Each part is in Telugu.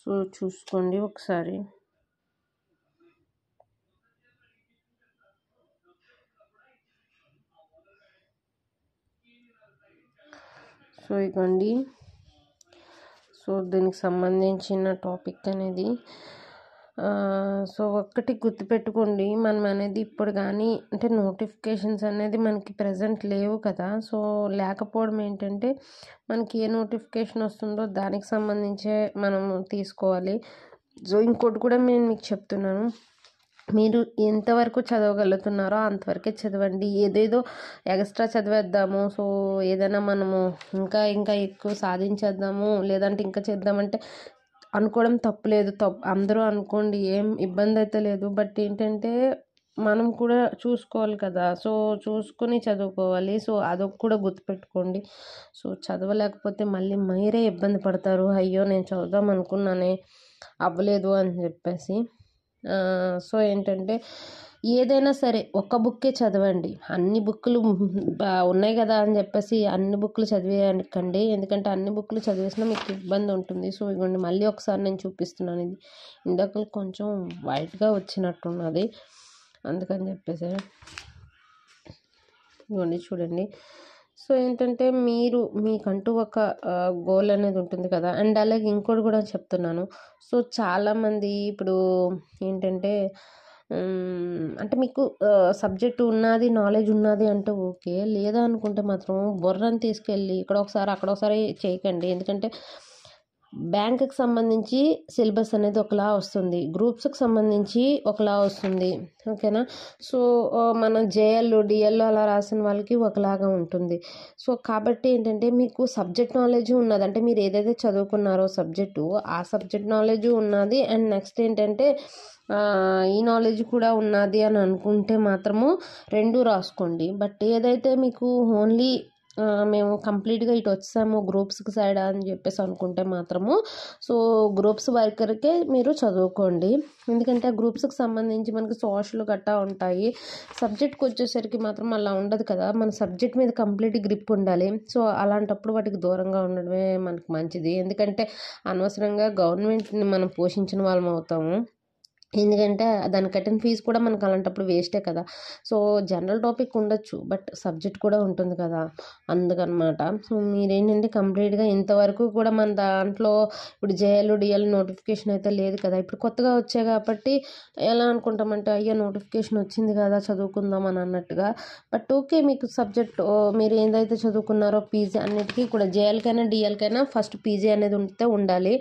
సో చూసుకోండి ఒకసారి. సో ఇదిగోండి. సో దీనికి సంబంధించిన టాపిక్ అనేది సో ఒక్కటి గుర్తుపెట్టుకోండి, మనం అనేది ఇప్పుడు కానీ అంటే నోటిఫికేషన్స్ అనేది మనకి ప్రజెంట్ లేవు కదా. సో లేకపోవడం ఏంటంటే మనకి ఏ నోటిఫికేషన్ వస్తుందో దానికి సంబంధించే మనము తీసుకోవాలి. సో ఇంకోటి కూడా నేను మీకు చెప్తున్నాను, మీరు ఎంతవరకు చదవగలుగుతున్నారో అంతవరకే చదవండి. ఏదేదో ఎక్స్ట్రా చదివేద్దాము, సో ఏదైనా మనము ఇంకా ఇంకా ఎక్కువ సాధించేద్దాము లేదంటే ఇంకా చేద్దామంటే అనుకోవడం తప్పులేదు. అందరూ అనుకోండి, ఏం ఇబ్బంది అయితే లేదు. బట్ ఏంటంటే మనం కూడా చూసుకోవాలి కదా. సో చూసుకుని చదువుకోవాలి. సో అదొక కూడా గుర్తుపెట్టుకోండి. సో చదవలేకపోతే మళ్ళీ మీరే ఇబ్బంది పడతారు, అయ్యో నేను చదువుదాం అనుకున్నానే అవ్వలేదు అని చెప్పేసి. సో ఏంటంటే ఏదైనా సరే ఒక బుక్కే చదవండి. అన్ని బుక్కులు ఉన్నాయి కదా అని చెప్పేసి అన్ని బుక్కులు చదివేయకండి, ఎందుకంటే అన్ని బుక్కులు చదివేసినా మీకు ఇబ్బంది ఉంటుంది. సో ఇవ్వండి, మళ్ళీ ఒకసారి నేను చూపిస్తున్నాను. ఇది ఇందాక కొంచెం వైట్గా వచ్చినట్టున్నది, అందుకని చెప్పేసి ఇవ్వండి చూడండి. సో ఏంటంటే మీకంటూ ఒక గోల్ అనేది ఉంటుంది కదా. అండ్ అలాగే ఇంకోటి కూడా చెప్తున్నాను. సో చాలామంది ఇప్పుడు ఏంటంటే అంటే మీకు సబ్జెక్టు ఉన్నది, నాలెడ్జ్ ఉన్నది అంటే ఓకే, లేదా అనుకుంటే మాత్రం బుర్రని తీసుకెళ్ళి ఇక్కడ ఒకసారి అక్కడ ఒకసారి చేయకండి. ఎందుకంటే బ్యాంకుకి సంబంధించి సిలబస్ అనేది ఒకలా వస్తుంది, గ్రూప్స్కి సంబంధించి ఒకలా వస్తుంది, ఓకేనా. సో మనం జేఎల్ డిఎల్ అలా రాసిన వాళ్ళకి ఒకలాగా ఉంటుంది. సో కాబట్టి ఏంటంటే మీకు సబ్జెక్ట్ నాలెడ్జ్ ఉన్నది, అంటే మీరు ఏదైతే చదువుకున్నారో సబ్జెక్టు ఆ సబ్జెక్ట్ నాలెడ్జ్ ఉన్నది. అండ్ నెక్స్ట్ ఏంటంటే ఈ నాలెడ్జ్ కూడా ఉన్నది అని అనుకుంటే మాత్రము రెండు రాసుకోండి. బట్ ఏదైతే మీకు ఓన్లీ మేము కంప్లీట్గా ఇటు వచ్చాము గ్రూప్స్కి సైడ్ అని చెప్పేసి అనుకుంటే మాత్రము సో గ్రూప్స్ వరకే మీరు చదువుకోండి. ఎందుకంటే ఆ గ్రూప్స్కి సంబంధించి మనకి సోషల్ గట్టా ఉంటాయి, సబ్జెక్ట్కి వచ్చేసరికి మాత్రం అలా ఉండదు కదా. మన సబ్జెక్ట్ మీద కంప్లీట్ గ్రిప్ ఉండాలి. సో అలాంటప్పుడు వాటికి దూరంగా ఉండడమే మనకు మంచిది. ఎందుకంటే అనవసరంగా గవర్నమెంట్ని మనం పోషించిన వాళ్ళం అవుతాము, ఎందుకంటే దాని కట్టిన ఫీజు కూడా మనకు అలాంటప్పుడు వేస్టే కదా. సో జనరల్ టాపిక్ ఉండొచ్చు, బట్ సబ్జెక్ట్ కూడా ఉంటుంది కదా, అందుకనమాట. సో మీరేంటంటే కంప్లీట్గా ఇంతవరకు కూడా మన దాంట్లో ఇప్పుడు జేఎల్ డిఎల్ నోటిఫికేషన్ అయితే లేదు కదా, ఇప్పుడు కొత్తగా వచ్చాయి కాబట్టి ఎలా అనుకుంటామంటే అయ్యో నోటిఫికేషన్ వచ్చింది కదా చదువుకుందాం అని అన్నట్టుగా. బట్ ఓకే, మీకు సబ్జెక్ట్ మీరు ఏదైతే చదువుకున్నారో పీజీ అన్నిటికీ కూడా జేఎల్కైనా డిఎల్కైనా ఫస్ట్ పీజీ అనేది ఉండాలి.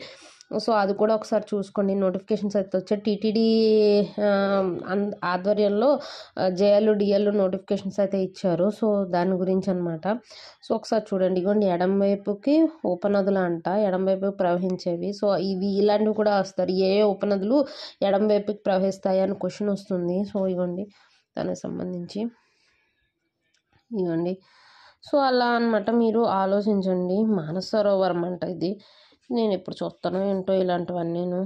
సో అది కూడా ఒకసారి చూసుకోండి. నోటిఫికేషన్స్ అయితే వచ్చే టీటీడీ ఆధ్వర్యంలో జేఎల్ డిఎల్ నోటిఫికేషన్స్ అయితే ఇచ్చారు. సో దాని గురించి అనమాట. సో ఒకసారి చూడండి, ఇగోండి ఎడం వైపుకి ఉపనదులు అంట, ఎడం వైపుకి ప్రవహించేవి. సో ఇలాంటివి కూడా వస్తారు, ఏ ఉపనదులు ఎడం వైపుకి ప్రవహిస్తాయి అని క్వశ్చన్ వస్తుంది. సో ఇవ్వండి దానికి సంబంధించి ఇవ్వండి. సో అలా అనమాట, మీరు ఆలోచించండి. మానస సరోవరం అంట ఇది, నేను ఎప్పుడు చూస్తానో ఏంటో ఇలాంటివన్నీను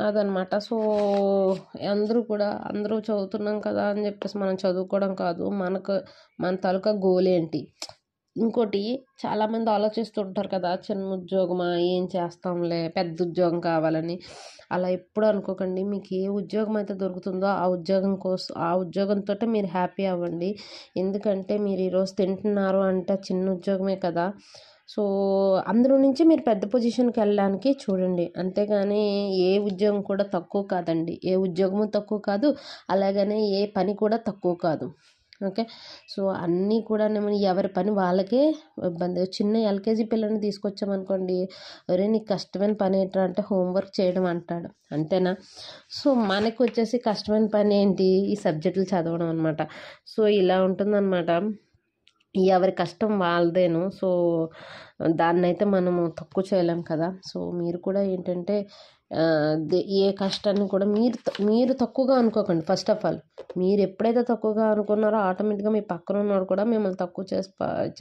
అదనమాట. సో అందరూ చదువుతున్నాం కదా అని చెప్పేసి మనం చదువుకోవడం కాదు, మన తాలూకా గోల్ ఏంటి. ఇంకోటి చాలామంది ఆలోచిస్తుంటారు కదా, చిన్న ఉద్యోగమా ఏం చేస్తాంలే పెద్ద ఉద్యోగం కావాలని. అలా ఎప్పుడు అనుకోకండి. మీకు ఏ ఉద్యోగం అయితే దొరుకుతుందో ఆ ఉద్యోగంతో మీరు హ్యాపీ అవ్వండి. ఎందుకంటే మీరు ఈరోజు తింటున్నారు అంటే చిన్న ఉద్యోగమే కదా. సో అందులో నుంచి మీరు పెద్ద పొజిషన్కి వెళ్ళడానికి చూడండి, అంతేగాని ఏ ఉద్యోగం కూడా తక్కువ కాదండి, ఏ ఉద్యోగము తక్కువ కాదు, అలాగనే ఏ పని కూడా తక్కువ కాదు, ఓకే. సో అన్నీ కూడా ఎవరి పని వాళ్ళకే ఇబ్బంది. చిన్న ఎల్కేజీ పిల్లని తీసుకొచ్చామనుకోండి, ఒరే నీకు కష్టమైన పని ఏంటంటే అంటే హోంవర్క్ చేయడం అంటాడు, అంతేనా. సో మనకు వచ్చేసి కష్టమైన పని ఏంటి, ఈ సబ్జెక్టులు చదవడం అనమాట. సో ఇలా ఉంటుందన్నమాట, ఎవరి కష్టం వాళ్ళదేను. సో దాన్నైతే మనము తక్కువ చేయలేం కదా. సో మీరు కూడా ఏంటంటే ఏ కష్టాన్ని కూడా మీరు తక్కువగా అనుకోకండి. ఫస్ట్ ఆఫ్ ఆల్ మీరు ఎప్పుడైతే తక్కువగా అనుకున్నారో ఆటోమేటిక్గా మీ పక్కన ఉన్నవాడు కూడా మిమ్మల్ని తక్కువ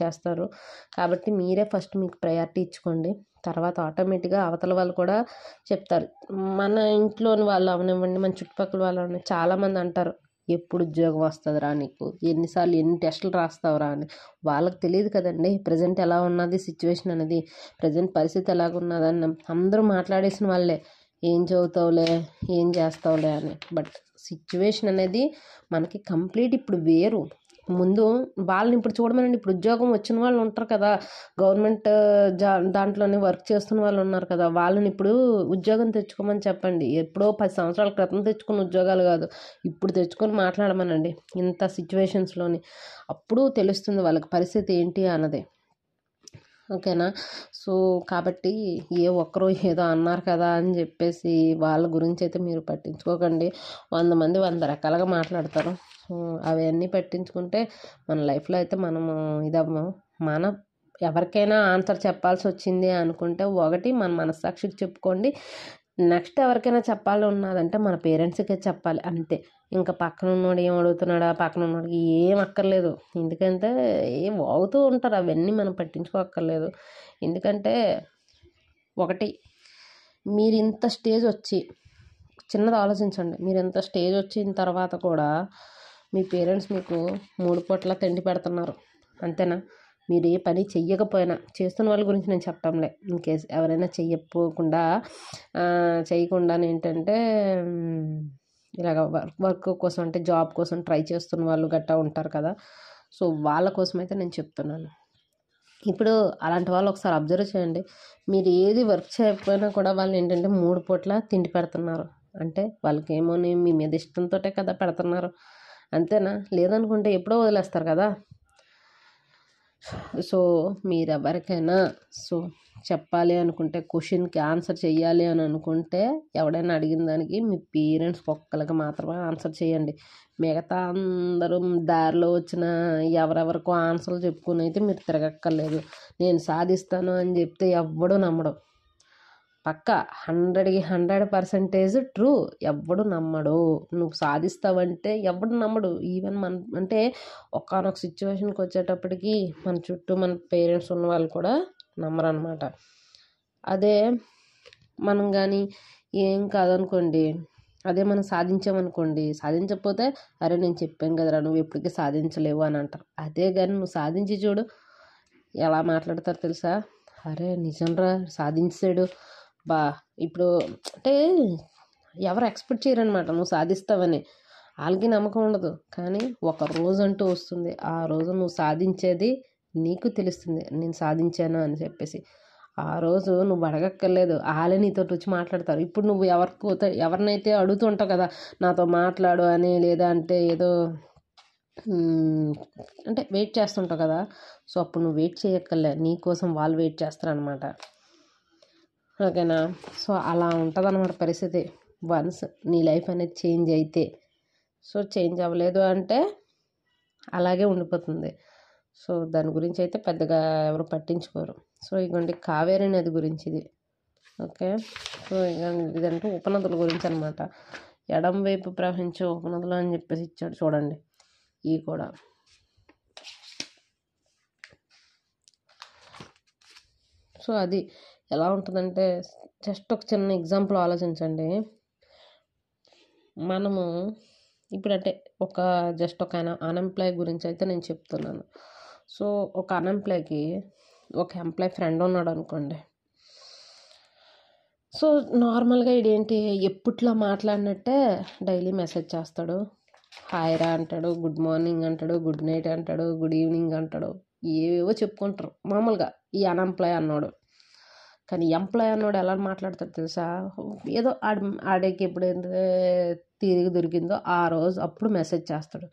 చేస్తారు. కాబట్టి మీరే ఫస్ట్ మీకు ప్రయారిటీ ఇచ్చుకోండి, తర్వాత ఆటోమేటిక్గా అవతల వాళ్ళు కూడా చెప్తారు. మన ఇంట్లోని వాళ్ళు అవనివ్వండి, మన చుట్టుపక్కల వాళ్ళు అవనివ్వండి, చాలామంది అంటారు ఎప్పుడు ఉద్యోగం వస్తుందిరా నీకు, ఎన్నిసార్లు ఎన్ని టెస్టులు రాస్తావురా అని. వాళ్ళకి తెలియదు కదండి ప్రజెంట్ ఎలా ఉన్నది సిచ్యువేషన్ అనేది, ప్రజెంట్ పరిస్థితి ఎలాగున్నదని. అందరూ మాట్లాడేసిన వాళ్ళే, ఏం చదువుతావులే, ఏం చేస్తావులే అని. బట్ సిచ్యువేషన్ అనేది మనకి కంప్లీట్ ఇప్పుడు వేరు. ముందు వాళ్ళని ఇప్పుడు చూడమనండి, ఇప్పుడు ఉద్యోగం వచ్చిన వాళ్ళు ఉంటారు కదా, గవర్నమెంట్ దాంట్లోనే వర్క్ చేస్తున్న వాళ్ళు ఉన్నారు కదా, వాళ్ళని ఇప్పుడు ఉద్యోగం తెచ్చుకోమని చెప్పండి. ఎప్పుడో 10 సంవత్సరాల క్రితం తెచ్చుకున్న ఉద్యోగాలు కాదు, ఇప్పుడు తెచ్చుకొని మాట్లాడమనండి ఇంత సిచ్యువేషన్స్లోని. అప్పుడు తెలుస్తుంది వాళ్ళకి పరిస్థితి ఏంటి అన్నది. ఓకేనా. సో కాబట్టి ఏ ఒక్కరో ఏదో అన్నారు కదా అని చెప్పేసి వాళ్ళ గురించి అయితే మీరు పట్టించుకోకండి. 100 మంది 100 రకాలుగా మాట్లాడతారు. సో అవన్నీ పట్టించుకుంటే మన లైఫ్లో అయితే మనము ఇదవ్వము. మన ఎవరికైనా ఆన్సర్ చెప్పాల్సి వచ్చింది అనుకుంటే, ఒకటి మన మనస్సాక్షికి చెప్పుకోండి, నెక్స్ట్ ఎవరికైనా చెప్పాలి ఉన్నదంటే మన పేరెంట్స్కే చెప్పాలి అంతే. ఇంకా పక్కన ఉన్నోడు ఏం అడుగుతున్నాడా, పక్కన ఉన్నోడికి ఏం అక్కర్లేదు. ఎందుకంటే ఏం వాగుతూ ఉంటారు, అవన్నీ మనం పట్టించుకోక్కర్లేదు. ఎందుకంటే ఒకటి, మీరు ఇంత స్టేజ్ వచ్చి, చిన్నది ఆలోచించండి, మీరు ఇంత స్టేజ్ వచ్చిన తర్వాత కూడా మీ పేరెంట్స్ మీకు 3 పూట్ల తిండి పెడుతున్నారు, అంతేనా. మీరు ఏ పని చెయ్యకపోయినా, చేస్తున్న వాళ్ళ గురించి నేను చెప్పడంలే, ఇన్కేస్ ఎవరైనా చేయకుండా ఏంటంటే ఇలాగ వర్క్ కోసం అంటే జాబ్ కోసం ట్రై చేస్తున్న వాళ్ళు గట్టా ఉంటారు కదా, సో వాళ్ళ కోసం అయితే నేను చెప్తున్నాను. ఇప్పుడు అలాంటి వాళ్ళు ఒకసారి అబ్జర్వ్ చేయండి, మీరు ఏది వర్క్ చేయకపోయినా కూడా వాళ్ళు ఏంటంటే 3 పూట్ల తిండి పెడుతున్నారు అంటే వాళ్ళకి ఏమోని మీ మీద ఇష్టంతో కదా పెడుతున్నారు, అంతేనా. లేదనుకుంటే ఎప్పుడో వదిలేస్తారు కదా. సో మీరు ఎవరికైనా చెప్పాలి అనుకుంటే, క్వశ్చన్కి ఆన్సర్ చేయాలి అని అనుకుంటే, ఎవడైనా అడిగిన దానికి మీ పేరెంట్స్ ఒక్కరికి మాత్రమే ఆన్సర్ చేయండి. మిగతా అందరూ దారిలో వచ్చిన ఎవరెవరికో ఆన్సర్లు చెప్పుకుని అయితే మీరు తిరగక్కర్లేదు. నేను సాధిస్తాను అని చెప్తే ఎవ్వడూ నమ్మడు, పక్కా 100కి 100% ట్రూ. ఎవ్వడు నమ్మడు. నువ్వు సాధిస్తావంటే ఎవడు నమ్మడు. ఈవెన్ అంటే ఒకానొక సిచ్యువేషన్కి వచ్చేటప్పటికి మన చుట్టూ మన పేరెంట్స్ ఉన్న వాళ్ళు కూడా నమ్మరు అనమాట. అదే మనం కానీ ఏం కాదనుకోండి, అదే మనం సాధించామనుకోండి, సాధించకపోతే అరే నేను చెప్పాను కదరా నువ్వు ఎప్పటికీ సాధించలేవు అని అంటారు. అదే కానీ నువ్వు సాధించి చూడు, ఎలా మాట్లాడతారు తెలుసా, అరే నిజంరా సాధించాడు ఇప్పుడు అంటే ఎవరు ఎక్స్పెక్ట్ చేయరనమాట నువ్వు సాధిస్తావని, వాళ్ళకి నమ్మకం ఉండదు. కానీ ఒక రోజు అంటూ వస్తుంది, ఆ రోజు నువ్వు సాధించేది నీకు తెలుస్తుంది, నేను సాధించాను అని చెప్పేసి. ఆ రోజు నువ్వు అడగక్కర్లేదు, వాళ్ళే నీతో వచ్చి మాట్లాడతారు. ఇప్పుడు నువ్వు ఎవరినైతే అడుగుతూ ఉంటావు కదా నాతో మాట్లాడు అని, లేదా అంటే ఏదో అంటే వెయిట్ చేస్తుంటావు కదా, సో అప్పుడు నువ్వు వెయిట్ చేయక్కర్లే, నీ కోసం వాళ్ళు వెయిట్ చేస్తారనమాట. ఓకేనా. సో అలా ఉంటుంది అన్నమాట పరిస్థితి. వన్స్ నీ లైఫ్ అనేది చేంజ్ అయితే, సో చేంజ్ అవ్వలేదు అంటే అలాగే ఉండిపోతుంది. సో దాని గురించి అయితే పెద్దగా ఎవరు పట్టించుకోరు. సో ఇదిగోండి కావేరీ నది గురించి ఇది. ఓకే. సో ఇదంటే ఉపనదుల గురించి అనమాట. ఎడం వైపు ప్రవహించే ఉపనదులు అని చెప్పేసి ఇచ్చాడు చూడండి. ఇవి కూడా సో అది ఎలా ఉంటుందంటే, జస్ట్ ఒక చిన్న ఎగ్జాంపుల్ ఆలోచించండి. మనము ఇప్పుడంటే జస్ట్ ఒక అన్ఎంప్లాయ్ గురించి అయితే నేను చెప్తున్నాను. సో ఒక అన్ఎంప్లాయ్కి ఒక ఎంప్లాయ్ ఫ్రెండ్ ఉన్నాడు అనుకోండి. సో నార్మల్గా ఇదేంటి ఎప్పుట్లా మాట్లాడినట్టే డైలీ మెసేజ్ చేస్తాడు, హాయ్ రా అంటాడు, గుడ్ మార్నింగ్ అంటాడు, గుడ్ నైట్ అంటాడు, గుడ్ ఈవినింగ్ అంటాడు, ఏవేవో చెప్పుకుంటారు మామూలుగా ఈ అన్ఎంప్లాయ్ అన్నాడు. కానీ ఎంప్లాయ్ అన్నోడు ఎలా మాట్లాడతాడు తెలుసా, ఏదో ఆడికి ఎప్పుడైతే తిరిగి దొరికిందో ఆ రోజు అప్పుడు మెసేజ్ చేస్తాడు.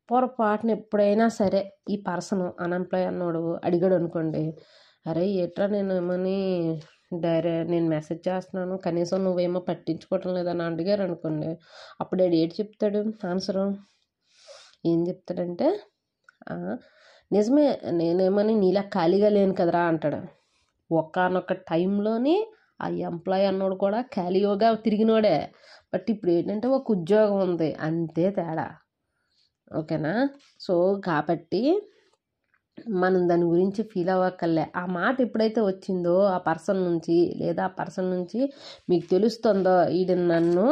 పొరపాటున ఎప్పుడైనా సరే ఈ పర్సన్ అన్ఎంప్లాయ్ అన్నోడు అడిగాడు అనుకోండి, అరే ఏట్రా నేను ఏమని నేను మెసేజ్ చేస్తున్నాను కనీసం నువ్వేమో పట్టించుకోవటం లేదని అడిగారు అనుకోండి, అప్పుడు ఏడు చెప్తాడు ఆన్సరు, ఏం చెప్తాడంటే నిజమే నేనేమని నీలా ఖాళీగా లేను కదరా అంటాడు. ఒకానొక టైంలోని ఆ ఎంప్లాయ్ అన్నోడు కూడా ఖాళీగా తిరిగినోడే, బట్ ఇప్పుడు ఏంటంటే ఒక ఉద్యోగం ఉంది అంతే తేడా. ఓకేనా. సో కాబట్టి మనం దాని గురించి ఫీల్ అవ్వక్కర్లే. ఆ మాట ఎప్పుడైతే వచ్చిందో ఆ పర్సన్ నుంచి, లేదా ఆ పర్సన్ నుంచి మీకు తెలుస్తుందో ఈడు నన్ను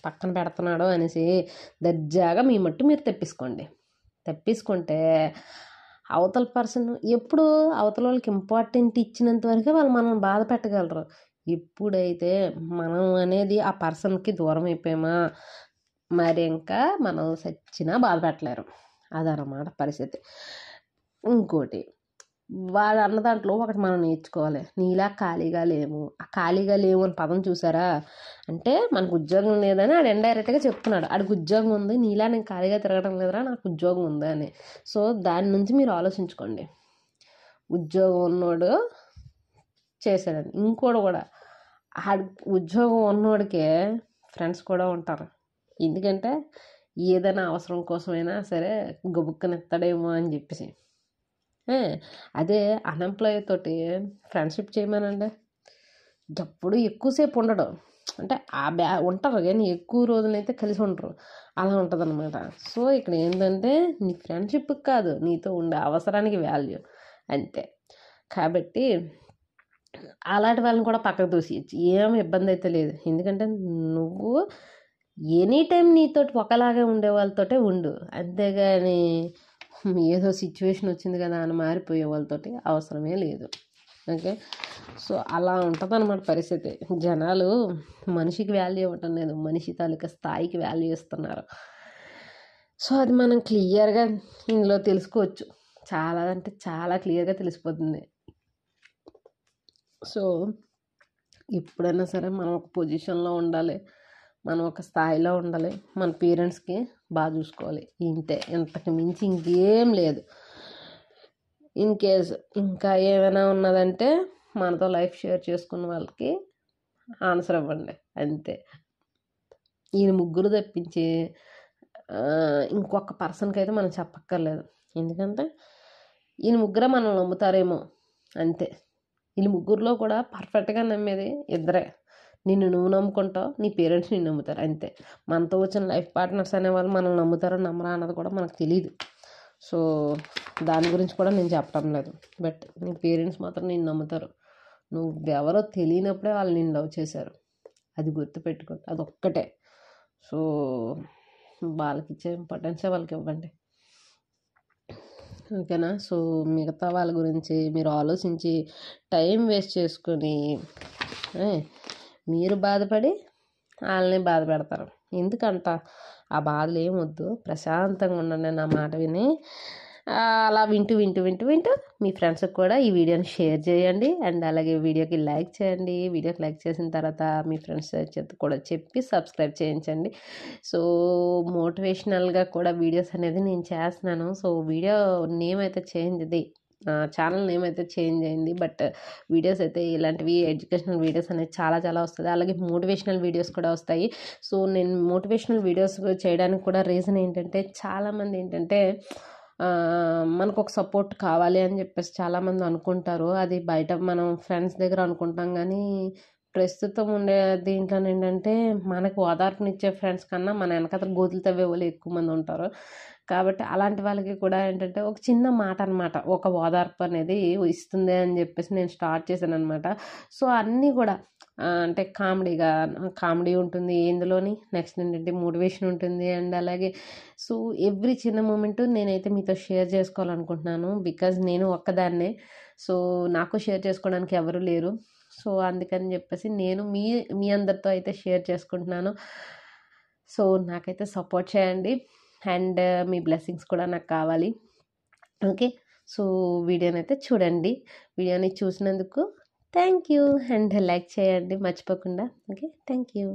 పక్కన పెడుతున్నాడు అనేసి దర్జాగా మీ మట్టు మీరు తెప్పించుకుంటే అవతల పర్సన్ ఎప్పుడు అవతల వాళ్ళకి ఇంపార్టెంట్ ఇచ్చినంత వరకే వాళ్ళు మనం బాధ పెట్టగలరు. ఎప్పుడైతే మనం అనేది ఆ పర్సన్కి దూరం అయిపోయామా మరి ఇంకా మనం సచ్చినా బాధ పెట్టలేరు. అదనమాట పరిస్థితి. ఇంకోటి వాడు అన్న దాంట్లో ఒకటి మనం నేర్చుకోవాలి. నీలా ఖాళీగా లేము. ఆ ఖాళీగా లేవు అని పదం చూసారా, అంటే మనకు ఉద్యోగం లేదని ఆడు ఇండైరెక్ట్గా చెప్తున్నాడు. ఆడికి ఉద్యోగం ఉంది, నీలా నేను ఖాళీగా తిరగడం లేదురా, నాకు ఉద్యోగం ఉంది అని. సో దాని నుంచి మీరు ఆలోచించుకోండి. ఉద్యోగం ఉన్నోడు చేశాడని. ఇంకోటి కూడా ఆడి ఉద్యోగం ఉన్నోడికే ఫ్రెండ్స్ కూడా ఉంటారు. ఎందుకంటే ఏదైనా అవసరం కోసమైనా సరే గబుక్కనెత్తాడేమో అని చెప్పేసి. అదే అన్ఎంప్లాయ్ తోటి ఫ్రెండ్షిప్ చేయమనండి, ఎప్పుడు ఎక్కువసేపు ఉండడం, అంటే ఉంటారు కానీ ఎక్కువ రోజులైతే కలిసి ఉంటారు, అలా ఉంటుంది అనమాట. సో ఇక్కడ ఏంటంటే నీ ఫ్రెండ్షిప్కి కాదు, నీతో ఉండే అవసరానికి వాల్యూ అంతే. కాబట్టి అలాంటి వాళ్ళని కూడా పక్కకు దూసేయచ్చు, ఏం ఇబ్బంది అయితే లేదు. ఎందుకంటే నువ్వు ఎనీ టైం నీతోటి ఒకలాగే ఉండే వాళ్ళతోటే ఉండు, అంతేగాని ఏదో సిచ్యువేషన్ వచ్చింది కదా అని మారిపోయే వాళ్ళతోటి అవసరమే లేదు. ఓకే, సో అలా ఉంటుంది అన్నమాట పరిస్థితి. జనాలు మనిషికి వాల్యూ ఇవ్వటం లేదు, మనిషి తాలూకా స్థాయికి వాల్యూ ఇస్తున్నారు. సో అది మనం క్లియర్గా ఇందులో తెలుసుకోవచ్చు, చాలా అంటే చాలా క్లియర్గా తెలిసిపోతుంది. సో ఎప్పుడైనా సరే మనం ఒక పొజిషన్లో ఉండాలి, మనం ఒక స్థాయిలో ఉండాలి, మన పేరెంట్స్కి బాగా చూసుకోవాలి, ఇంతే, ఇంతకు మించి ఇంకేం లేదు. ఇన్ కేస్ ఇంకా ఏమైనా ఉన్నదంటే మనతో లైఫ్ షేర్ చేసుకున్న వాళ్ళకి ఆన్సర్ ఇవ్వండి, అంతే. ఈయన ముగ్గురు తప్పించి ఇంకొక పర్సన్కి అయితే మనం చెప్పక్కర్లేదు. ఎందుకంటే ఈయన ముగ్గురే మనల్ని నమ్ముతారేమో, అంతే. వీళ్ళు ముగ్గురులో కూడా పర్ఫెక్ట్గా నమ్మేది ఇద్దరే. నిన్ను నువ్వు నమ్ముకుంటావు, నీ పేరెంట్స్ నిన్ను నమ్ముతారు, అంతే. మనతో వచ్చిన లైఫ్ పార్ట్నర్స్ అనేవాళ్ళు మనల్ని నమ్ముతారో నమ్మరా అన్నది కూడా మనకు తెలియదు. సో దాని గురించి కూడా నేను చెప్పడం లేదు. బట్ నీ పేరెంట్స్ మాత్రం నిన్ను నమ్ముతారు. నువ్వెవరో తెలియనప్పుడే వాళ్ళు నిన్ను లవ్ చేశారు, అది గుర్తుపెట్టుకోండి, అదొక్కటే. సో వాళ్ళకి ఇచ్చే ఇంపార్టెన్సే వాళ్ళకి ఇవ్వండి, ఓకేనా. సో మిగతా వాళ్ళ గురించి మీరు ఆలోచించి టైం వేస్ట్ చేసుకొని మీరు బాధపడి వాళ్ళని బాధ పెడతారు. ఎందుకంట ఆ బాధలు ఏమొద్దు, ప్రశాంతంగా ఉండండి నా మాట విని. అలా వింటూ మీ ఫ్రెండ్స్కి కూడా ఈ వీడియోని షేర్ చేయండి. అండ్ అలాగే వీడియోకి లైక్ చేయండి. వీడియోకి లైక్ చేసిన తర్వాత మీ ఫ్రెండ్స్ చేత కూడా చెప్పి సబ్స్క్రైబ్ చేయించండి. సో మోటివేషనల్గా కూడా వీడియోస్ అనేది నేను చేస్తున్నాను. సో వీడియో నేమ్ అయితే చేంజ్, ఛానల్ నేమ్ అయితే చేంజ్ అయింది, బట్ వీడియోస్ అయితే ఇలాంటివి ఎడ్యుకేషనల్ వీడియోస్ అనేది చాలా చాలా వస్తుంది. అలాగే మోటివేషనల్ వీడియోస్ కూడా వస్తాయి. సో నేను మోటివేషనల్ వీడియోస్ చేయడానికి కూడా రీజన్ ఏంటంటే, చాలామంది ఏంటంటే మనకు ఒక సపోర్ట్ కావాలి అని చెప్పేసి చాలామంది అనుకుంటారు. అది బయట మనం ఫ్రెండ్స్ దగ్గర అనుకుంటాం, కానీ ప్రస్తుతం ఉండే దీంట్లో ఏంటంటే మనకు ఓదార్పునిచ్చే ఫ్రెండ్స్ కన్నా మన వెనకాల గోతులు తవ్వే వాళ్ళు ఎక్కువ మంది ఉంటారు. కాబట్టి అలాంటి వాళ్ళకి కూడా ఏంటంటే ఒక చిన్న మాట అనమాట, ఒక ఓదార్పు అనేది ఇస్తుంది అని చెప్పేసి నేను స్టార్ట్ చేశాను అనమాట. సో అన్నీ కూడా అంటే కామెడీ ఉంటుంది ఇందులోని, నెక్స్ట్ ఏంటంటే మోటివేషన్ ఉంటుంది. అండ్ అలాగే సో ఎవ్రీ చిన్న మూమెంట్ నేనైతే మీతో షేర్ చేసుకోవాలనుకుంటున్నాను. బికాజ్ నేను ఒక్కదాన్నే, సో నాకు షేర్ చేసుకోవడానికి ఎవరు లేరు. సో అందుకని చెప్పేసి నేను మీ అందరితో అయితే షేర్ చేసుకుంటున్నాను. సో నాకైతే సపోర్ట్ చేయండి, అండ్ మీ బ్లెస్సింగ్స్ కూడా నాకు కావాలి. ఓకే, సో వీడియోని అయితే చూడండి. వీడియోని చూసినందుకు థ్యాంక్ యూ, అండ్ లైక్ చేయండి మర్చిపోకుండా. Okay, thank you.